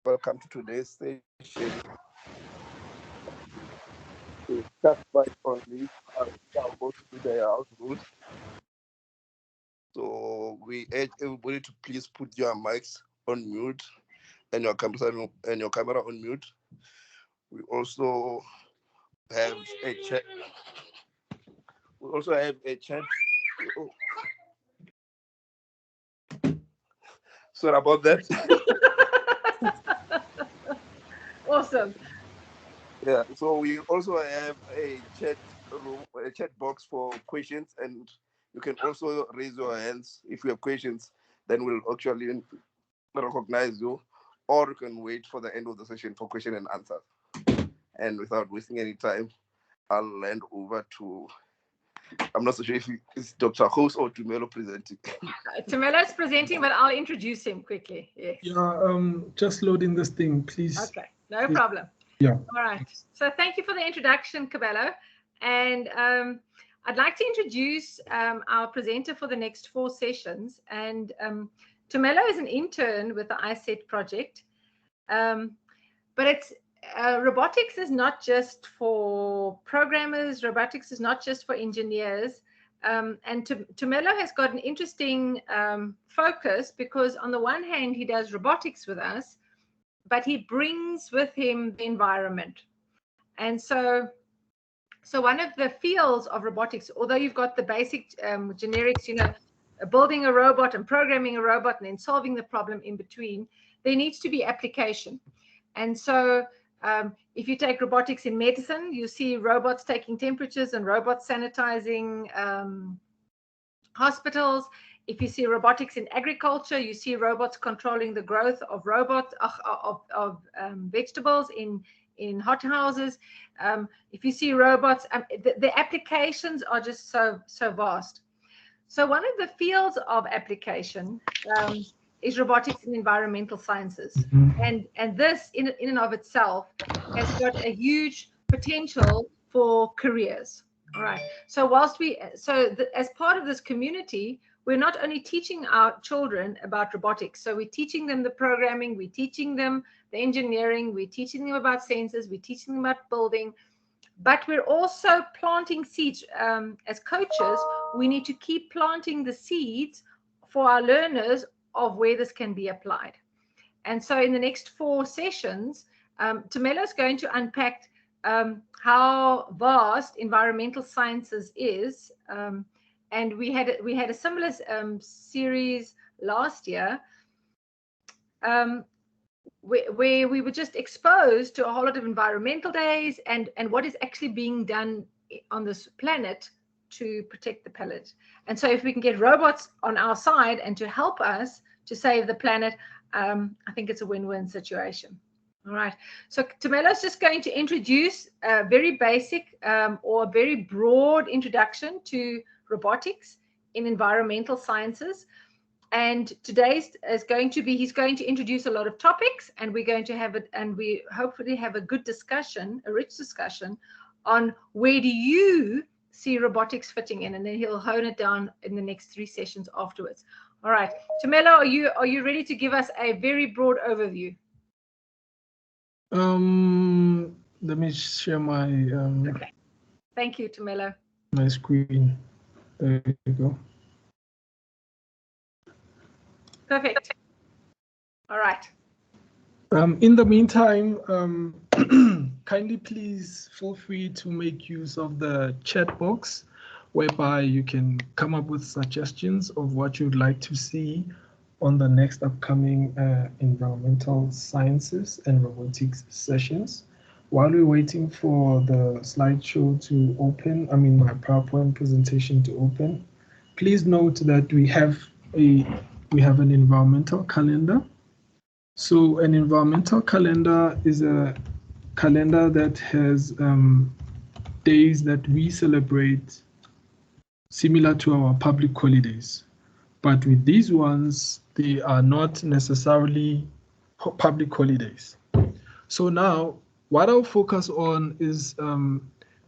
welcome to today's session. To start by only, I'll go to the house rules. So we urge everybody to please put your mics on mute and your camera on mute. We also have a chat. We also have a chat. Oh. Sorry about that. Awesome. Yeah, so we also have a chat room, a chat box for questions, and you can also raise your hands if you have questions. Then we'll actually recognize you, or you can wait for the end of the session for question and answers. And without wasting any time, I'll hand over to, I'm not so sure if it's Dr. Host or Tumelo presenting. Tumelo's presenting, but I'll introduce him quickly. Yes. Yeah, just loading this thing, please. Okay, no problem. Yeah. All right. So thank you for the introduction, Cabello. And I'd like to introduce our presenter for the next 4 sessions. And Tumelo is an intern with the iSet project. But it's robotics is not just for programmers. Robotics is not just for engineers. And Tumelo has got an interesting focus because on the one hand, he does robotics with us, but he brings with him the environment. And so one of the fields of robotics, although you've got the basic generics, you know, building a robot and programming a robot and then solving the problem in between, there needs to be application. And so if you take robotics in medicine, you see robots taking temperatures and robots sanitizing hospitals. If you see robotics in agriculture, you see robots controlling the growth of vegetables in hothouses. If you see robots, the applications are just so vast. So one of the fields of application is robotics in environmental sciences. And this in and of itself has got a huge potential for careers. All right. So as part of this community, we're not only teaching our children about robotics. So we're teaching them the programming, we're teaching them the engineering, we're teaching them about sensors, we're teaching them about building, but we're also planting seeds. As coaches, we need to keep planting the seeds for our learners of where this can be applied. And so in the next 4 sessions, Tumelo is going to unpack how vast environmental sciences is. And we had a similar series last year where we were just exposed to a whole lot of environmental days and what is actually being done on this planet to protect the planet. And so if we can get robots on our side and to help us to save the planet, I think it's a win-win situation. All right. So Tumelo's just going to introduce a very basic or a very broad introduction to robotics in environmental sciences. And today's is going to be, he's going to introduce a lot of topics, and we're going to have it, and we hopefully have a good discussion, a rich discussion on where do you see robotics fitting in, and then he'll hone it down in the next 3 sessions afterwards. All right, Tumelo, are you ready to give us a very broad overview? Let me share my okay. Thank you, Tumelo. My screen. There you go. Perfect. All right. In the meantime, kindly please feel free to make use of the chat box, whereby you can come up with suggestions of what you'd like to see on the next upcoming environmental sciences and robotics sessions. While we're waiting for the slideshow to open, my PowerPoint presentation to open, please note that we have an environmental calendar. So an environmental calendar is a calendar that has days that we celebrate similar to our public holidays. But with these ones, they are not necessarily public holidays. So now, what I'll focus on is the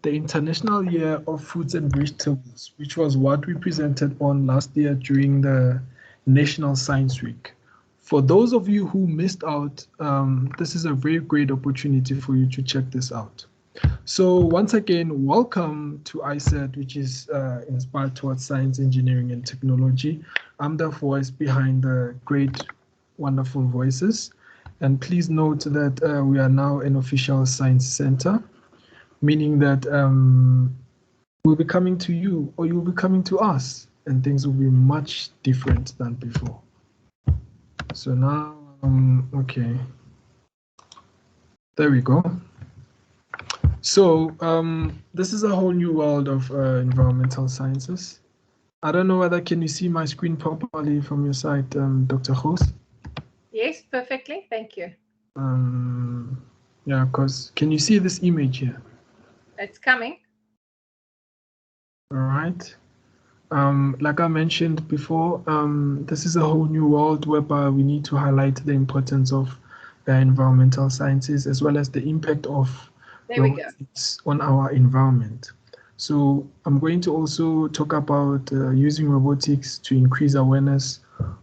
International Year of Fruits and Vegetables, which was what we presented on last year during the National Science Week. For those of you who missed out, this is a very great opportunity for you to check this out. So once again, welcome to ISET, which is inspired towards science, engineering, and technology. I'm the voice behind the great, wonderful voices. And please note that we are now an official science center, meaning that we'll be coming to you or you'll be coming to us, and things will be much different than before. So now, okay, there we go. So this is a whole new world of environmental sciences. I don't know whether can you see my screen properly from your side, Dr. Host? Yes, perfectly. Thank you. Yeah, because can you see this image here? It's coming. All right. Like I mentioned before, this is a whole new world whereby we need to highlight the importance of environmental sciences as well as the impact of robotics on our environment. So I'm going to also talk about using robotics to increase awareness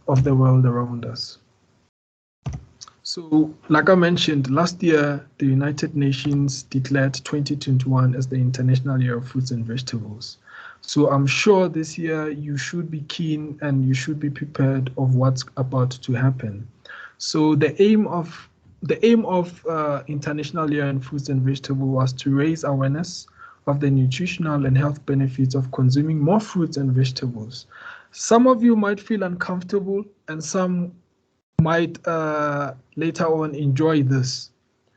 of the world around us. So, like I mentioned, last year, the United Nations declared 2021 as the International Year of Fruits and Vegetables. So I'm sure this year you should be keen and you should be prepared of what's about to happen. So the aim of International Year in Fruits and Vegetables was to raise awareness of the nutritional and health benefits of consuming more fruits and vegetables. Some of you might feel uncomfortable and some might later on enjoy this.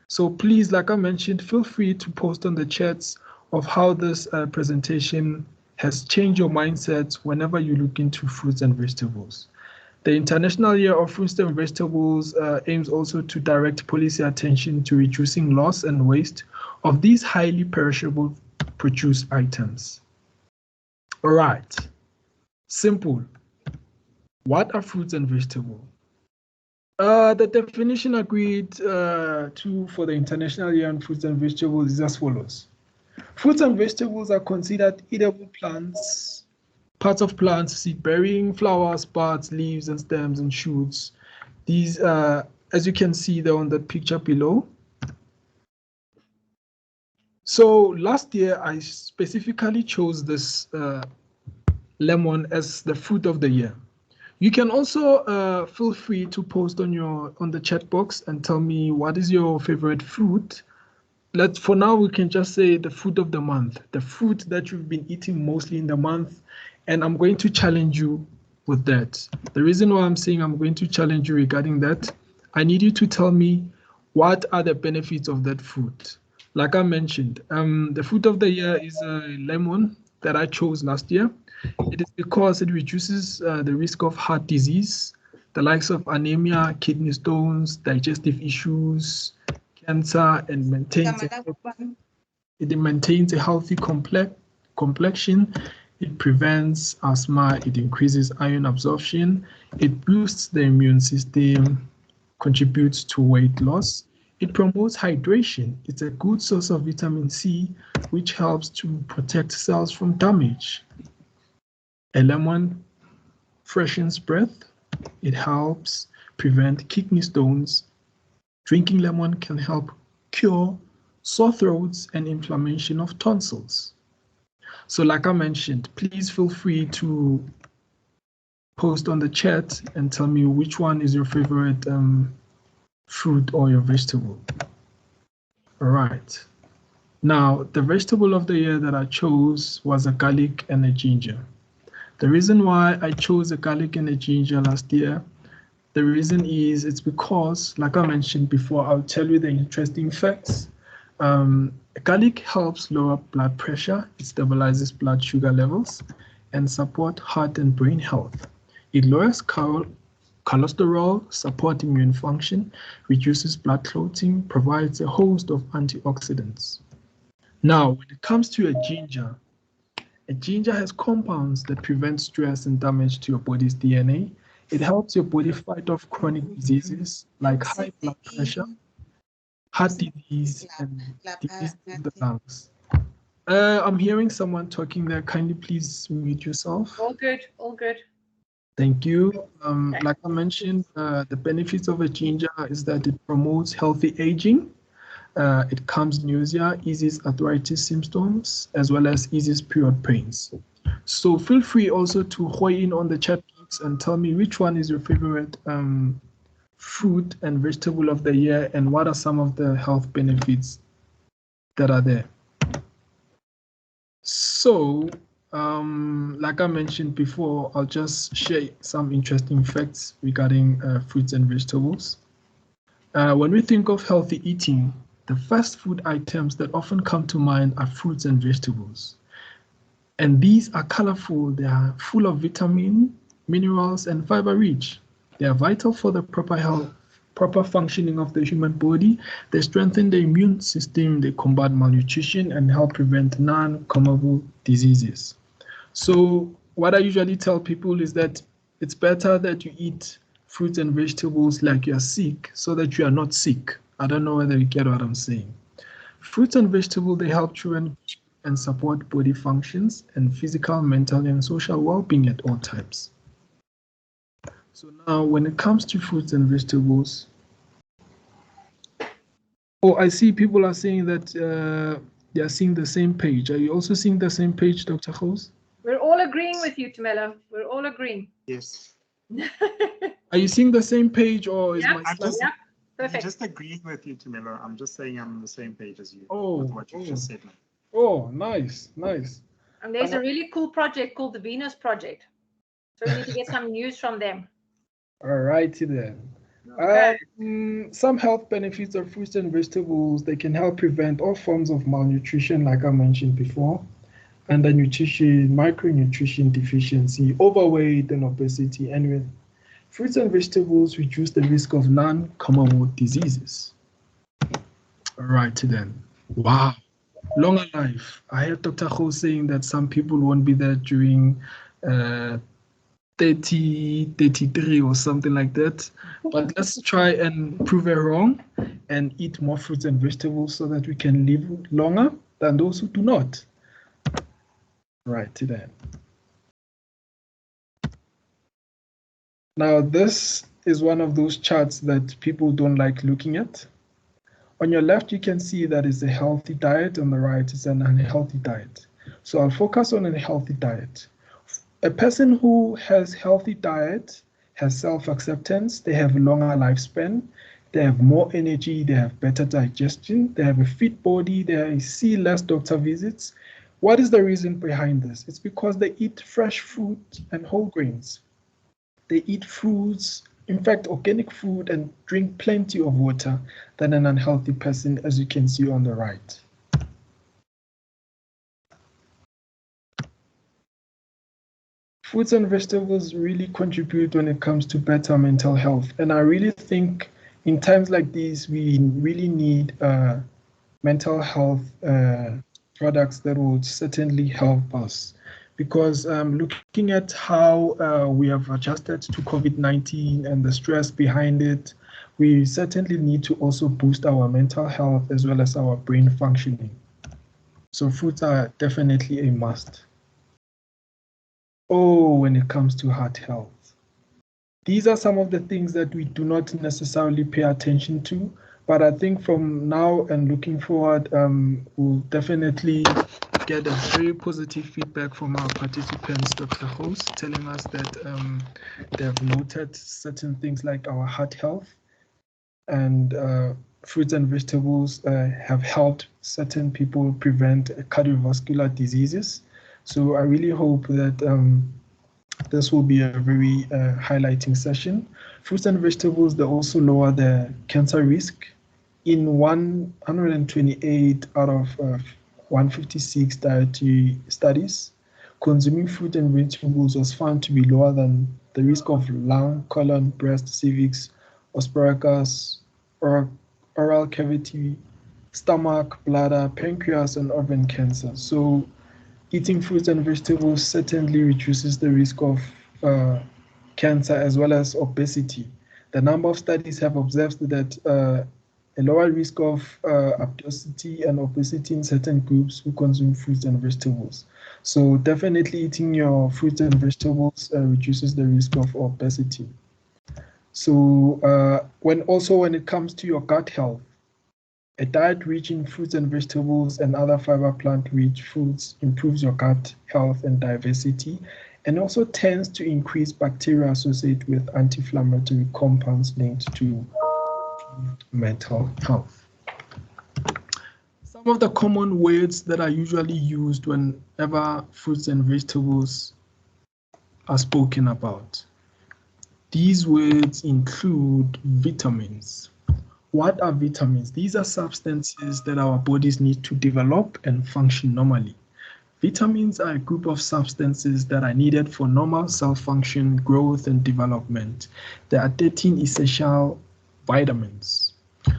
So please, like I mentioned, feel free to post on the chats of how this presentation has changed your mindset whenever you look into fruits and vegetables. The International Year of Fruits and Vegetables aims also to direct policy attention to reducing loss and waste of these highly perishable produce items. All right, simple. What are fruits and vegetables? The definition agreed for the International Year on Fruits and Vegetables is as follows. Fruits and vegetables are considered edible plants, parts of plants, seed-bearing, flowers, buds, leaves, and stems and shoots. These, as you can see there on the picture below. So last year, I specifically chose this lemon as the fruit of the year. You can also feel free to post on the chat box and tell me what is your favorite fruit. For now, we can just say the fruit of the month, the fruit that you've been eating mostly in the month, and I'm going to challenge you with that. The reason why I'm saying I'm going to challenge you regarding that, I need you to tell me what are the benefits of that fruit. Like I mentioned, the fruit of the year is a lemon that I chose last year. It is because it reduces the risk of heart disease, the likes of anemia, kidney stones, digestive issues, cancer, and it maintains a healthy complexion. It prevents asthma. It increases iron absorption. It boosts the immune system, contributes to weight loss. It promotes hydration. It's a good source of vitamin C, which helps to protect cells from damage. A lemon freshens breath. It helps prevent kidney stones. Drinking lemon can help cure sore throats and inflammation of tonsils. So like I mentioned, please feel free to post on the chat and tell me which one is your favorite fruit or your vegetable. All right. Now, the vegetable of the year that I chose was a garlic and a ginger. The reason why I chose a garlic and a ginger last year, the reason is it's because, like I mentioned before, I'll tell you the interesting facts. Garlic helps lower blood pressure, it stabilizes blood sugar levels, and support heart and brain health. It lowers cholesterol, supports immune function, reduces blood clotting, provides a host of antioxidants. Now, when it comes to a ginger has compounds that prevent stress and damage to your body's DNA. It helps your body fight off chronic diseases like high blood pressure, heart disease, and disease in the lungs. I'm hearing someone talking there. Kindly please mute yourself. All good, all good. Thank you. Like I mentioned, the benefits of a ginger is that it promotes healthy aging. It calms nausea, eases arthritis symptoms, as well as eases period pains. So feel free also to weigh in on the chat box and tell me which one is your favorite fruit and vegetable of the year, and what are some of the health benefits that are there. So, like I mentioned before, I'll just share some interesting facts regarding fruits and vegetables. When we think of healthy eating, the fast food items that often come to mind are fruits and vegetables. And these are colorful, they are full of vitamin, minerals, and fiber rich. They are vital for the proper health, proper functioning of the human body. They strengthen the immune system, they combat malnutrition, and help prevent non-communicable diseases. So what I usually tell people is that it's better that you eat fruits and vegetables like you're sick so that you are not sick. I don't know whether you get what I'm saying. Fruits and vegetables, they help children and support body functions and physical, mental, and social well-being at all times. So now when it comes to fruits and vegetables, oh, I see people are saying that they are seeing the same page. Are you also seeing the same page, Dr. Khos? We're all agreeing with you, Tumelo. We're all agreeing. Yes. Are you seeing the same page, or is my slide? Yep. Perfect. I'm just agreeing with you, Tumelo. I'm just saying I'm on the same page as you Oh, with what you just said. Oh, nice, nice. And there's a really cool project called the Venus Project. So we need to get some news from them. All righty then. Okay. Some health benefits of fruits and vegetables, they can help prevent all forms of malnutrition, like I mentioned before, undernutrition, micronutrition deficiency, overweight, and obesity. Anyway, fruits and vegetables reduce the risk of non-communicable diseases. All righty then. Wow. Longer life. I heard Dr. Ho saying that some people won't be there during 30, 33 or something like that. But let's try and prove it wrong and eat more fruits and vegetables so that we can live longer than those who do not. Right then. Now, this is one of those charts that people don't like looking at. On your left, you can see that it's a healthy diet. On the right, it's an unhealthy diet. So I'll focus on a healthy diet. A person who has healthy diet has self-acceptance, they have a longer lifespan, they have more energy, they have better digestion, they have a fit body, they see less doctor visits. What is the reason behind this? It's because they eat fresh fruit and whole grains. They eat fruits, in fact, organic food, and drink plenty of water than an unhealthy person, as you can see on the right. Fruits and vegetables really contribute when it comes to better mental health. And I really think in times like these, we really need mental health products that will certainly help us. Because looking at how we have adjusted to COVID-19 and the stress behind it, we certainly need to also boost our mental health as well as our brain functioning. So fruits are definitely a must. Oh, when it comes to heart health. These are some of the things that we do not necessarily pay attention to, but I think from now and looking forward, we'll definitely get a very positive feedback from our participants, Dr. Host, telling us that they have noted certain things like our heart health, and fruits and vegetables have helped certain people prevent cardiovascular diseases. So I really hope that this will be a very highlighting session. Fruits and vegetables, they also lower the cancer risk. In 128 out of 156 dietary studies, consuming fruit and vegetables was found to be lower than the risk of lung, colon, breast, cervix, asparagus, oral cavity, stomach, bladder, pancreas, and organ cancer. So eating fruits and vegetables certainly reduces the risk of cancer as well as obesity. The number of studies have observed that a lower risk of obesity and obesity in certain groups who consume fruits and vegetables. So definitely eating your fruits and vegetables reduces the risk of obesity. So when it comes to your gut health, a diet rich in fruits and vegetables and other fiber plant-rich foods improves your gut health and diversity, and also tends to increase bacteria associated with anti-inflammatory compounds linked to mental health. Some of the common words that are usually used whenever fruits and vegetables are spoken about. These words include vitamins. What are vitamins? These are substances that our bodies need to develop and function normally. Vitamins are a group of substances that are needed for normal cell function, growth, and development. There are 13 essential vitamins.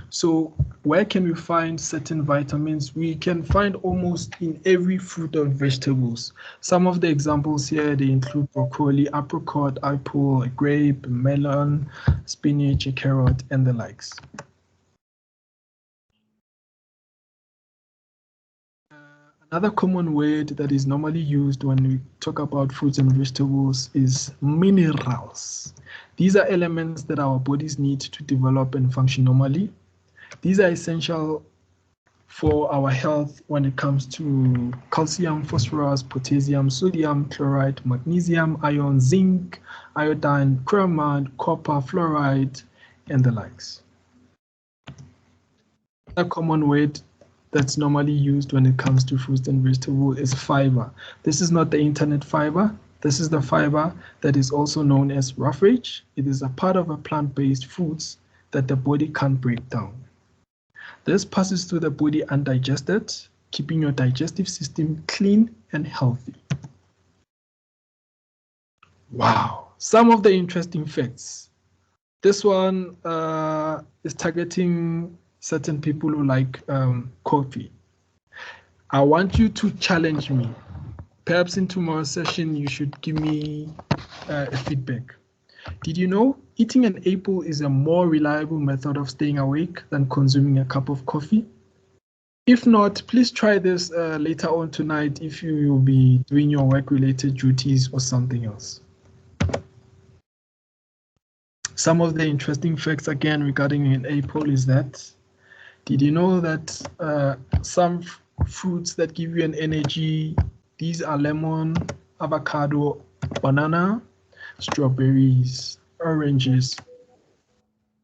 So where can we find certain vitamins? We can find almost in every fruit or vegetables. Some of the examples here, they include broccoli, apricot, apple, a grape, melon, spinach, a carrot, and the likes. Another common word that is normally used when we talk about fruits and vegetables is minerals. These are elements that our bodies need to develop and function normally. These are essential for our health when it comes to calcium, phosphorus, potassium, sodium, chloride, magnesium, iron, zinc, iodine, chromium, copper, fluoride, and the likes. A common word that's normally used when it comes to fruits and vegetables is fiber. This is not the internet fiber. This is the fiber that is also known as roughage. It is a part of a plant-based foods that the body can't break down. This passes through the body undigested, keeping your digestive system clean and healthy. Wow, some of the interesting facts. This one is targeting certain people who like coffee. I want you to challenge me. Perhaps in tomorrow's session, you should give me a feedback. Did you know eating an apple is a more reliable method of staying awake than consuming a cup of coffee? If not, please try this later on tonight if you will be doing your work-related duties or something else. Some of the interesting facts again regarding an apple is that, did you know that some fruits that give you an energy, these are lemon, avocado, banana, strawberries, oranges.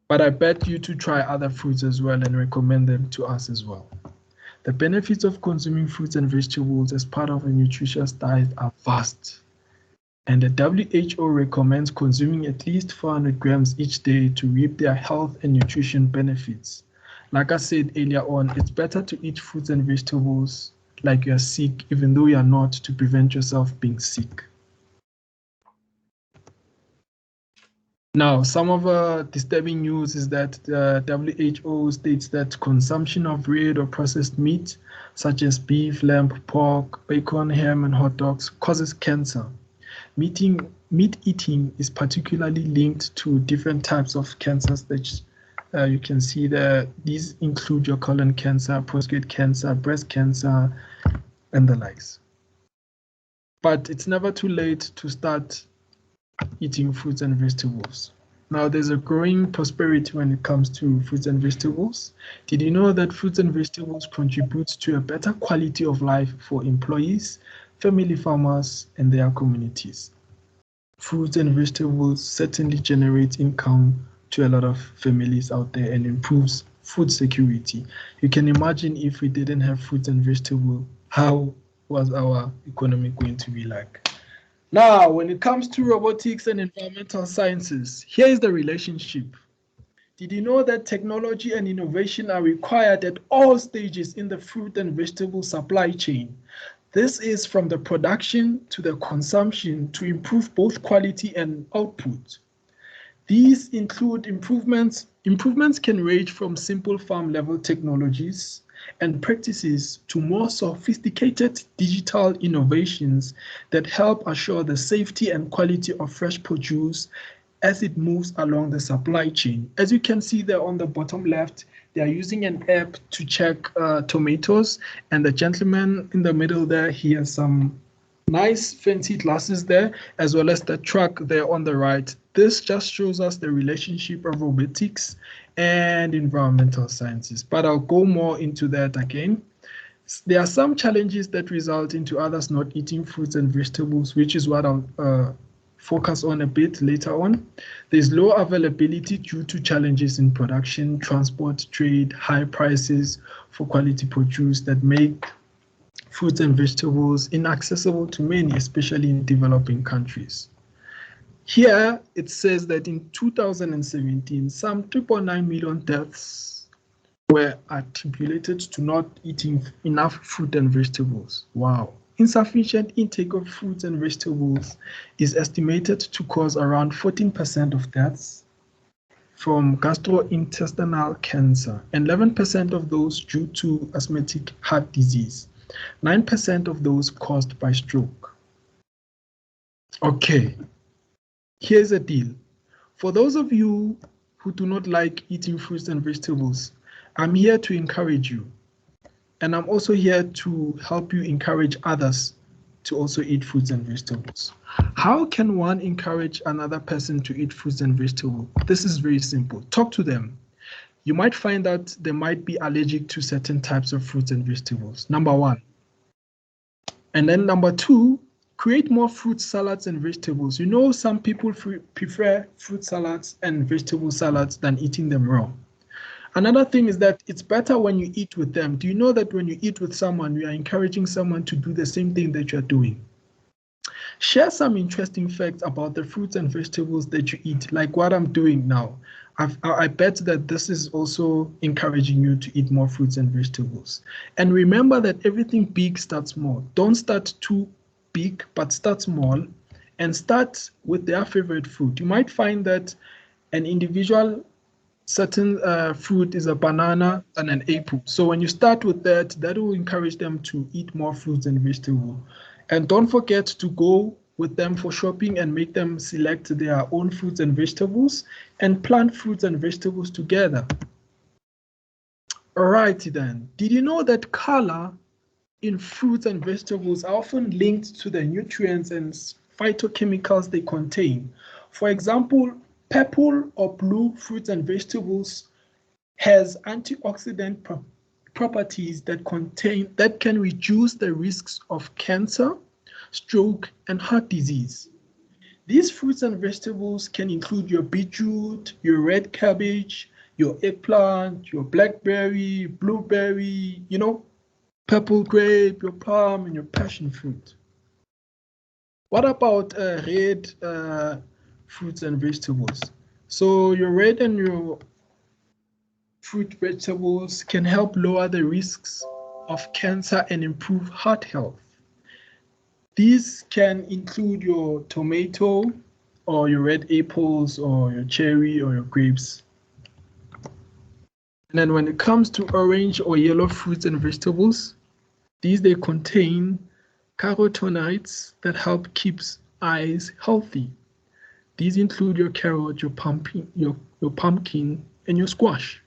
But I bet you to try other fruits as well and recommend them to us as well. The benefits of consuming fruits and vegetables as part of a nutritious diet are vast. And the WHO recommends consuming at least 400 grams each day to reap their health and nutrition benefits. Like I said earlier on, it's better to eat fruits and vegetables like you're sick, even though you're not, to prevent yourself being sick. Now, some of the disturbing news is that the WHO states that consumption of red or processed meat, such as beef, lamb, pork, bacon, ham, and hot dogs, causes cancer. Meat eating is particularly linked to different types of cancers that you can see there. These include your colon cancer, prostate cancer, breast cancer, and the likes. But it's never too late to start eating fruits and vegetables. Now, there's a growing prosperity when it comes to fruits and vegetables. Did you know that fruits and vegetables contribute to a better quality of life for employees, family farmers, and their communities? Fruits and vegetables certainly generate income to a lot of families out there and improves food security. You can imagine if we didn't have fruits and vegetables, how was our economy going to be like? Now, when it comes to robotics and environmental sciences, here is the relationship. Did you know that technology and innovation are required at all stages in the fruit and vegetable supply chain? This is from the production to the consumption to improve both quality and output. These include improvements. Improvements can range from simple farm-level technologies and practices to more sophisticated digital innovations that help assure the safety and quality of fresh produce as it moves along the supply chain. As you can see there on the bottom left, they are using an app to check tomatoes, and the gentleman in the middle there, he has some Nice fancy glasses there, as well as the truck there on the right. This just shows us the relationship of robotics and environmental sciences, but I'll go more into that again. There are some challenges that result into others not eating fruits and vegetables, which is what I'll focus on a bit later on. There's low availability due to challenges in production, transport, trade, high prices for quality produce that make fruits and vegetables inaccessible to many, especially in developing countries. Here, it says that in 2017, some 3.9 million deaths were attributed to not eating enough fruit and vegetables. Wow. Insufficient intake of fruits and vegetables is estimated to cause around 14% of deaths from gastrointestinal cancer, and 11% of those due to asthmatic heart disease. 9% of those caused by stroke. Okay, here's the deal. For those of you who do not like eating fruits and vegetables, I'm here to encourage you. And I'm also here to help you encourage others to also eat fruits and vegetables. How can one encourage another person to eat fruits and vegetables? This is very simple. Talk to them. You might find that they might be allergic to certain types of fruits and vegetables. Number one. And then number two, create more fruit salads and vegetables. You know, some people prefer fruit salads and vegetable salads than eating them raw. Another thing is that it's better when you eat with them. Do you know that when you eat with someone, you are encouraging someone to do the same thing that you're doing? Share some interesting facts about the fruits and vegetables that you eat, like what I'm doing now. I bet that this is also encouraging you to eat more fruits and vegetables. And remember that everything big starts small. Don't start too big, but start small and start with their favorite fruit. You might find that an individual certain fruit is a banana and an apple. So when you start with that, that will encourage them to eat more fruits and vegetables. And don't forget to go with them for shopping and make them select their own fruits and vegetables and plant fruits and vegetables together. Alrighty then. Did you know that color in fruits and vegetables are often linked to the nutrients and phytochemicals they contain? For example, purple or blue fruits and vegetables has antioxidant properties that can reduce the risks of cancer, stroke, and heart disease. These fruits and vegetables can include your beetroot, your red cabbage, your eggplant, your blackberry, blueberry, purple grape, your plum, and your passion fruit. What about red fruits and vegetables? So your red and your fruit vegetables can help lower the risks of cancer and improve heart health. These can include your tomato or your red apples or your cherry or your grapes. And then when it comes to orange or yellow fruits and vegetables, they contain carotenoids that help keep eyes healthy. These include your carrot, your pumpkin, and your squash.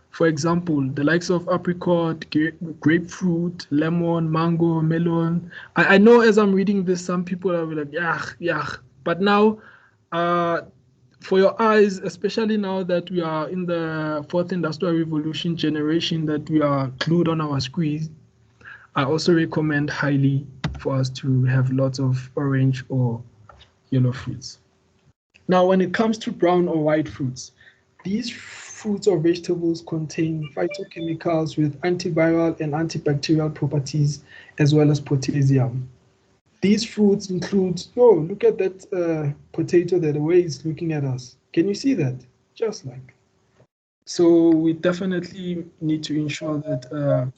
For example, the likes of apricot, grapefruit, lemon, mango, melon. I know as I'm reading this, some people are like, yuck. But now, for your eyes, especially now that we are in the fourth industrial revolution generation, that we are glued on our screens, I also recommend highly for us to have lots of orange or yellow fruits. Now, when it comes to brown or white fruits, these fruits or vegetables contain phytochemicals with antiviral and antibacterial properties, as well as potassium. These fruits include, look at that potato there, the way it's looking at us. Can you see that? Just like. So we definitely need to ensure that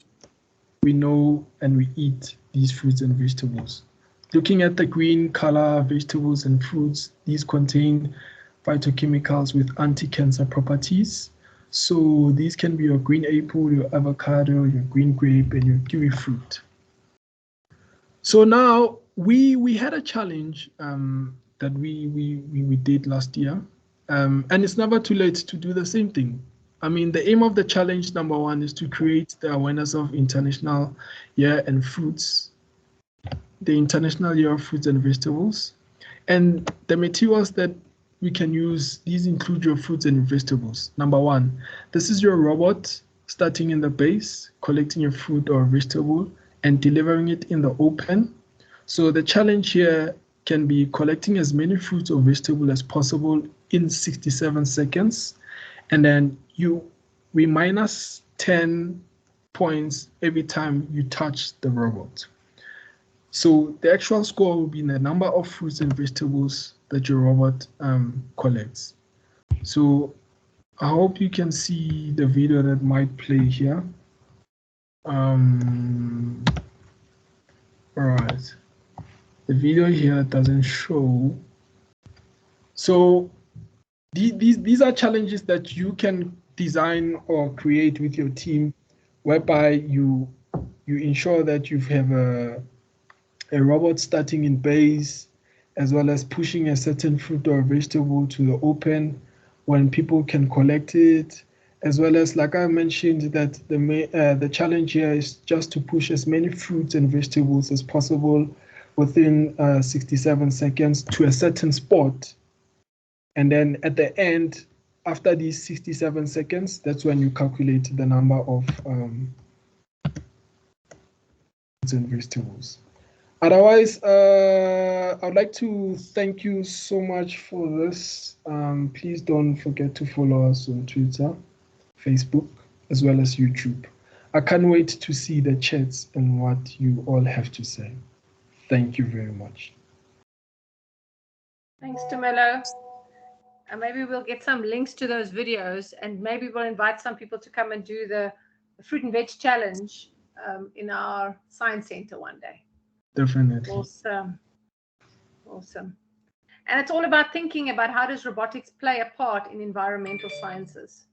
we know and we eat these fruits and vegetables. Looking at the green color vegetables and fruits, these contain phytochemicals with anti-cancer properties. So these can be your green apple, your avocado, your green grape, and your kiwi fruit. So now we had a challenge that we did last year, and it's never too late to do the same thing. I mean, the aim of the challenge, number one, is to create the awareness of International Year in Fruits the International Year of Fruits and Vegetables. And the materials that we can use, these include your fruits and vegetables. Number one, this is your robot starting in the base, collecting your fruit or vegetable and delivering it in the open. So the challenge here can be collecting as many fruits or vegetables as possible in 67 seconds. And then we minus 10 points every time you touch the robot. So the actual score will be in the number of fruits and vegetables that your robot collects. So I hope you can see the video that might play here. All right. The video here doesn't show. So these are challenges that you can design or create with your team, whereby you ensure that you have a robot starting in base, as well as pushing a certain fruit or vegetable to the open when people can collect it, as well as, like I mentioned, that the challenge here is just to push as many fruits and vegetables as possible within 67 seconds to a certain spot. And then at the end, after these 67 seconds, that's when you calculate the number of fruits and vegetables. Otherwise, I'd like to thank you so much for this. Please don't forget to follow us on Twitter, Facebook, as well as YouTube. I can't wait to see the chats and what you all have to say. Thank you very much. Thanks, Tumelo. And maybe we'll get some links to those videos, and maybe we'll invite some people to come and do the fruit and veg challenge in our science center one day. Definitely. Awesome. Awesome. And it's all about thinking about how does robotics play a part in environmental sciences.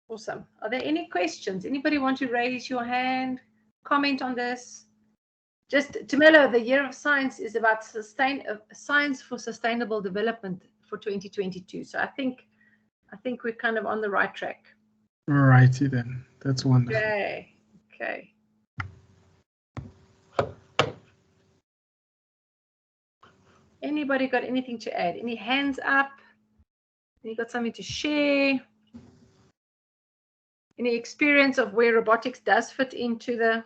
Awesome. Are there any questions? Anybody want to raise your hand, comment on this? Just, Tumelo, the Year of Science is about science for sustainable development for 2022. So I think we're kind of on the right track. All righty then. That's wonderful. Okay. Okay. Anybody got anything to add? Any hands up? Any got something to share? Any experience of where robotics does fit into the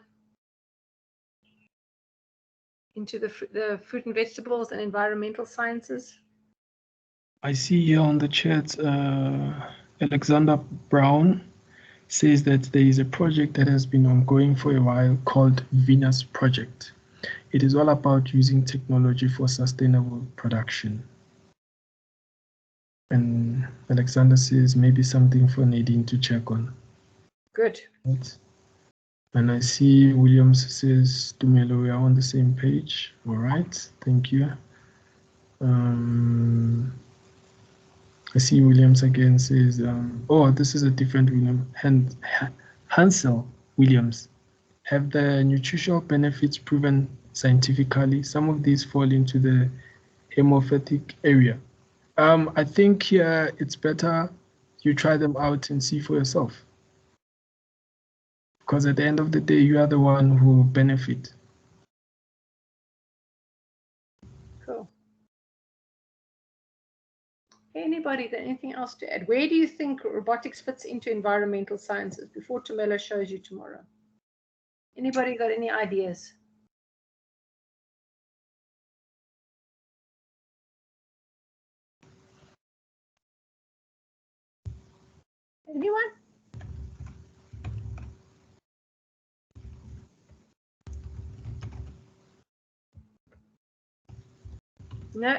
fruit and vegetables and environmental sciences? I see here on the chat, Alexander Brown says that there is a project that has been ongoing for a while called Venus Project. It is all about using technology for sustainable production. And Alexander says maybe something for Nadine to check on. Good. Right. And I see Williams says, Tumelo, we are on the same page. All right, thank you. I see Williams again says, oh, this is a different William. Hansel Williams. Have the nutritional benefits proven scientifically? Some of these fall into the hemophatic area. I think here it's better you try them out and see for yourself. Because at the end of the day, you are the one who will benefit. Cool. Anybody got anything else to add? Where do you think robotics fits into environmental sciences before Tumelo shows you tomorrow? Anybody got any ideas? Anyone? No.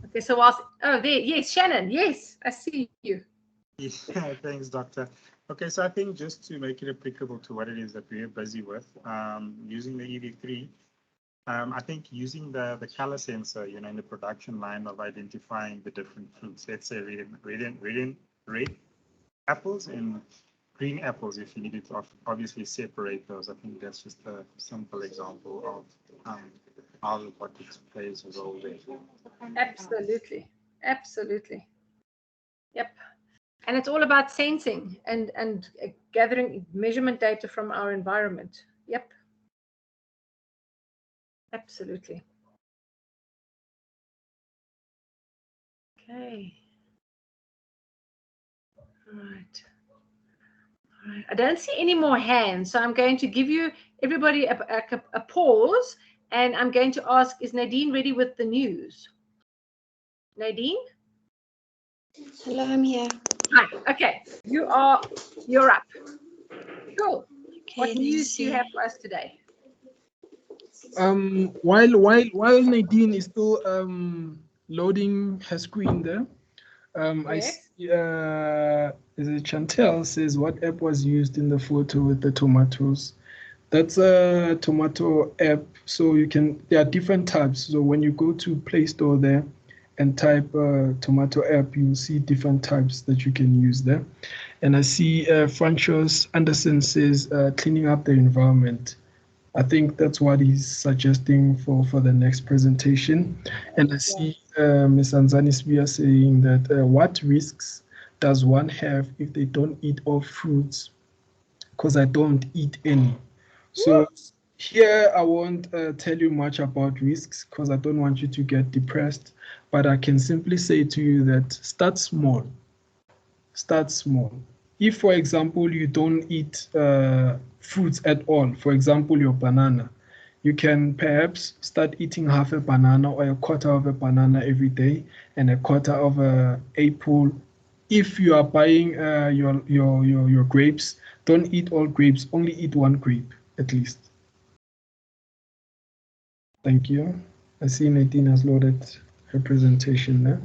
Okay, so oh, there, yes, Shannon, yes, I see you. Yeah, thanks, Doctor. Okay, so I think just to make it applicable to what it is that we're busy with, using the EV3, I think using the color sensor, in the production line of identifying the different fruits, let's say red apples and green apples, if you needed to obviously separate those. I think that's just a simple example of how robotics plays a role there. Absolutely. Absolutely. Yep. And it's all about sensing and gathering measurement data from our environment. Yep. Absolutely. Okay. All right. All right. I don't see any more hands, so I'm going to give you everybody a pause, and I'm going to ask, is Nadine ready with the news? Nadine? Hello, I'm here. Hi. Okay. You're up. Cool. Okay, What let's news do you see. have for us today? While Nadine is still loading her screen there, I Yes. see is it Chantel says what app was used in the photo with the tomatoes. That's a tomato app, so there are different types. So when you go to Play Store there and type tomato app, you'll see different types that you can use there. And I see Francois Anderson says cleaning up the environment. I think that's what he's suggesting for the next presentation. And I see Ms. Anzani Spia saying that what risks does one have if they don't eat all fruits? Because I don't eat any. So here I won't tell you much about risks because I don't want you to get depressed, but I can simply say to you that start small. Start small. If, for example, you don't eat fruits at all, for example, your banana, you can perhaps start eating half a banana or a quarter of a banana every day and a quarter of a apple. If you are buying your grapes, don't eat all grapes, only eat one grape at least. Thank you. I see Nadine has loaded her presentation there.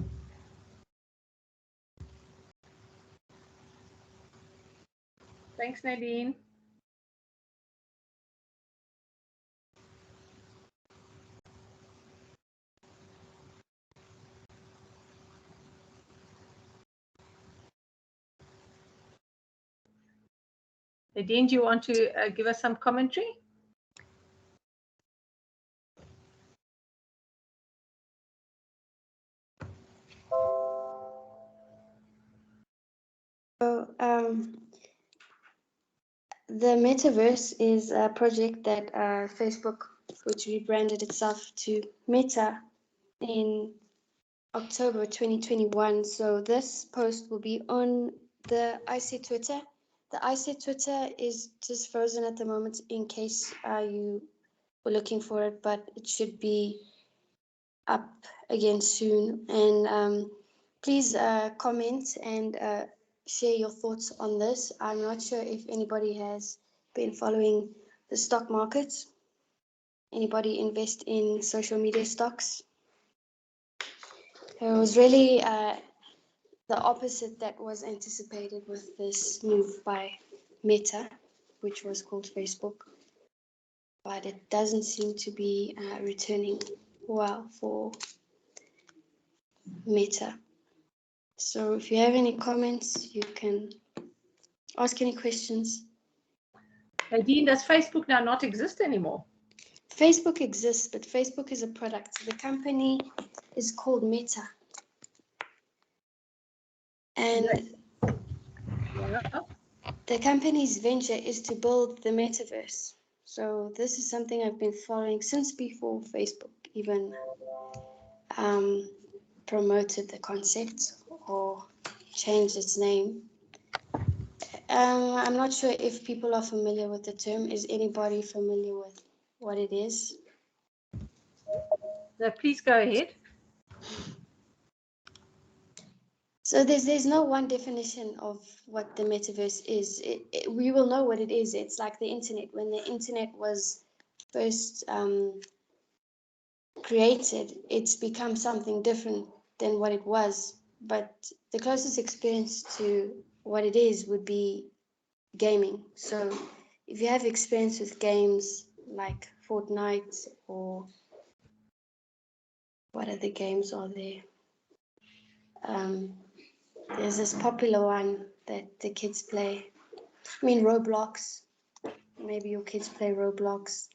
Thanks, Nadine. Nadine, do you want to give us some commentary? So, the Metaverse is a project that Facebook, which rebranded itself to Meta in October 2021. So this post will be on the IC Twitter. The IC Twitter is just frozen at the moment in case you were looking for it, but it should be up again soon. And please comment and share your thoughts on this. I'm not sure if anybody has been following the stock markets. Anybody invest in social media stocks? It was really the opposite that was anticipated with this move by Meta, which was called Facebook. But it doesn't seem to be returning well for Meta. So if you have any comments, you can ask any questions. Nadine, does Facebook now not exist anymore? Facebook exists, but Facebook is a product. The company is called Meta. And Yeah. the company's venture is to build the metaverse. So this is something I've been following since before Facebook even promoted the concept or changed its name. I'm not sure if people are familiar with the term. Is anybody familiar with what it is? No, please go ahead. So there's no one definition of what the metaverse is. We will know what it is. It's like the internet. When the internet was first created, it's become something different than what it was. But the closest experience to what it is would be gaming. So if you have experience with games like Fortnite or what other games are there? There's this popular one that the kids play. I mean, Roblox. Maybe your kids play Roblox.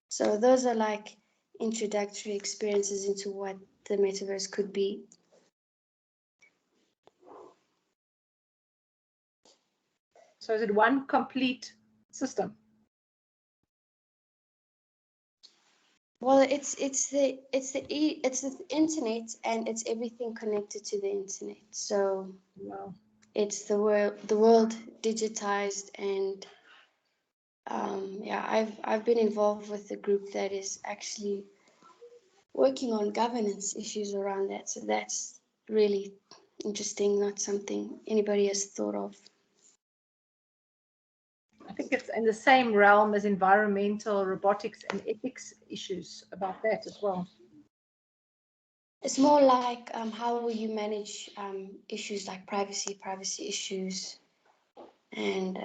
So those are like introductory experiences into what the metaverse could be. So is it one complete system? Well, it's the internet, and it's everything connected to the internet. So Wow. it's the world digitized, and yeah, I've been involved with a group that is actually working on governance issues around that. So that's really interesting, not something anybody has thought of. I think it's in the same realm as environmental, robotics, and ethics issues about that as well. It's more like how will you manage issues like privacy issues, and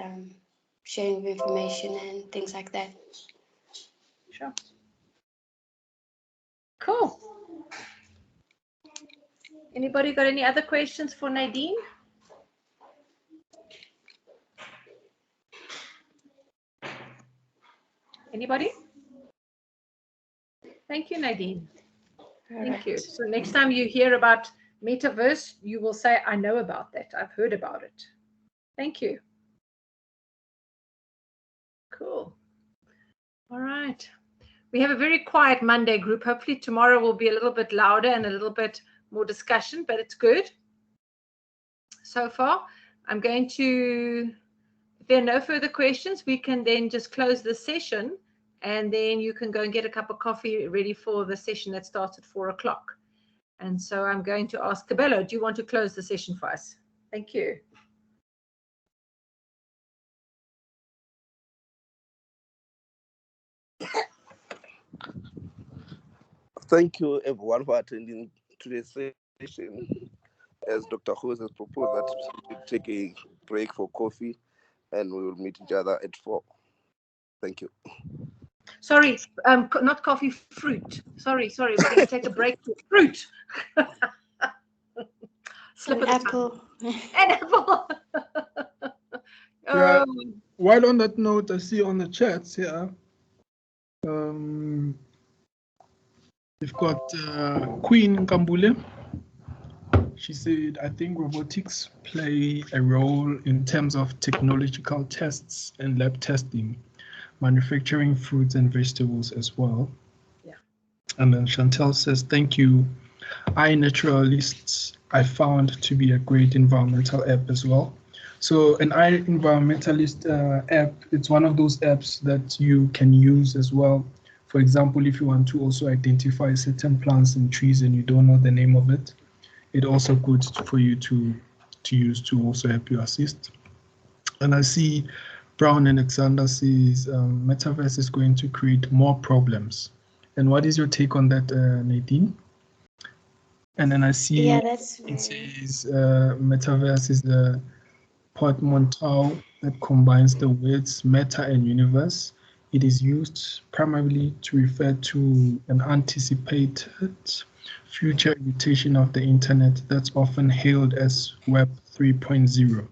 sharing of information and things like that. Sure. Cool. Anybody got any other questions for Nadine? Anybody? Thank you, Nadine. Thank you. So next time you hear about Metaverse, you will say, I know about that. I've heard about it. Thank you. Cool. All right. We have a very quiet Monday group. Hopefully tomorrow will be a little bit louder and a little bit more discussion, but it's good. So far, I'm going to, if there are no further questions, we can then just close the session, and then you can go and get a cup of coffee ready for the session that starts at 4 o'clock. And so I'm going to ask Cabello, do you want to close the session for us? Thank you. Thank you, everyone, for attending today's session. As Dr. Hose has proposed that we take a break for coffee, and we will meet each other at 4. Thank you. Sorry, not coffee, fruit. Sorry, we're going to take a break for fruit. Slip An apple. An apple. Yeah. While on that note, I see on the chats here, we've got Queen Kambule. She said, I think robotics play a role in terms of technological tests and lab testing, manufacturing fruits and vegetables as well. Yeah. And then Chantel says, thank you. iNaturalists I found to be a great environmental app as well. So an iEnvironmentalist app, it's one of those apps that you can use as well. For example, if you want to also identify certain plants and trees and you don't know the name of it, it's also good for you to use to also help you assist. And I see Brown and Alexander says Metaverse is going to create more problems. And what is your take on that, Nadine? And then I see it says Metaverse is the portmanteau that combines the words meta and universe. It is used primarily to refer to an anticipated future iteration of the internet that's often hailed as Web 3.0.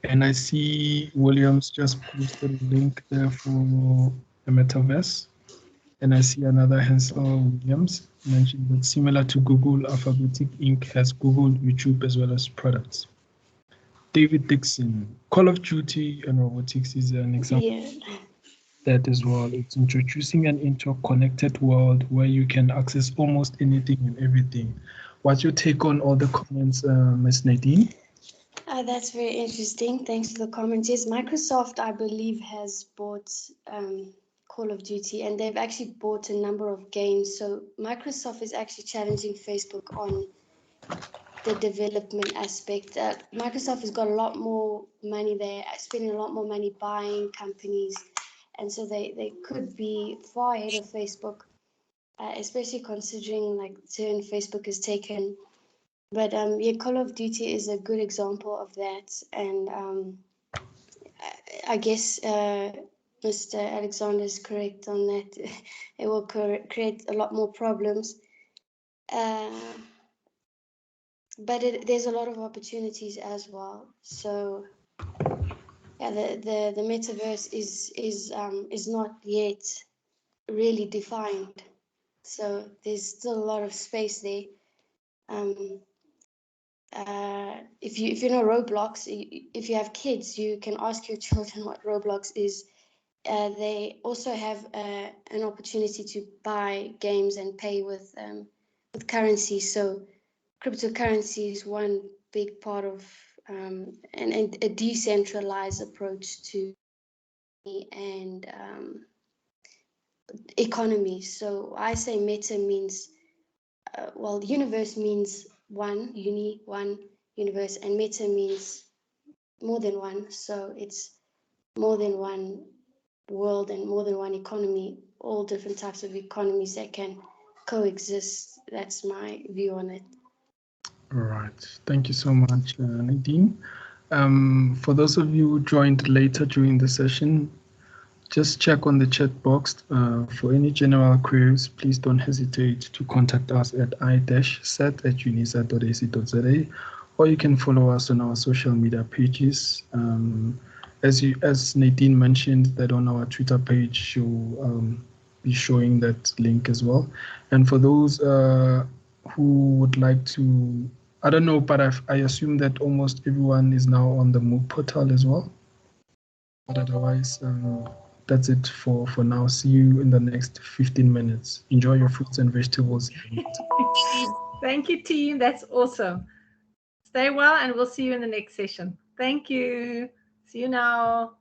And I see Williams just posted a link there for the Metaverse. And I see another Hansel Williams mentioned that similar to Google, Alphabetic Inc. has Google, YouTube, as well as products. David Dixon, Call of Duty and robotics is an example of that as well. It's introducing an interconnected world where you can access almost anything and everything. What's your take on all the comments, Ms. Nadine? That's very interesting. Thanks for the comments. Yes, Microsoft, I believe, has bought Call of Duty, and they've actually bought a number of games. So Microsoft is actually challenging Facebook on the development aspect. Microsoft has got a lot more money there, spending a lot more money buying companies, and so they could be far ahead of Facebook, especially considering like the turn Facebook has taken. But yeah, Call of Duty is a good example of that, and I guess Mr. Alexander is correct on that. It will create a lot more problems. But there's a lot of opportunities as well. So yeah, the metaverse is not yet really defined. So there's still a lot of space there. If you know Roblox, if you have kids, you can ask your children what Roblox is, they also have an opportunity to buy games and pay with currency. So cryptocurrency is one big part of a decentralized approach to and economy. So I say meta means, well, universe means one, one universe, and meta means more than one. So it's more than one world and more than one economy, all different types of economies that can coexist. That's my view on it. All right. Thank you so much, Nadine. For those of you who joined later during the session, just check on the chat box for any general queries. Please don't hesitate to contact us at i-set@unisa.ac.za, or you can follow us on our social media pages. As Nadine mentioned, that on our Twitter page, she'll be showing that link as well. And for those who would like to, I don't know, but I assume that almost everyone is now on the MOOC portal as well. But otherwise, that's it for now. See you in the next 15 minutes. Enjoy your fruits and vegetables. Thank you, team. That's awesome. Stay well, and we'll see you in the next session. Thank you. See you now.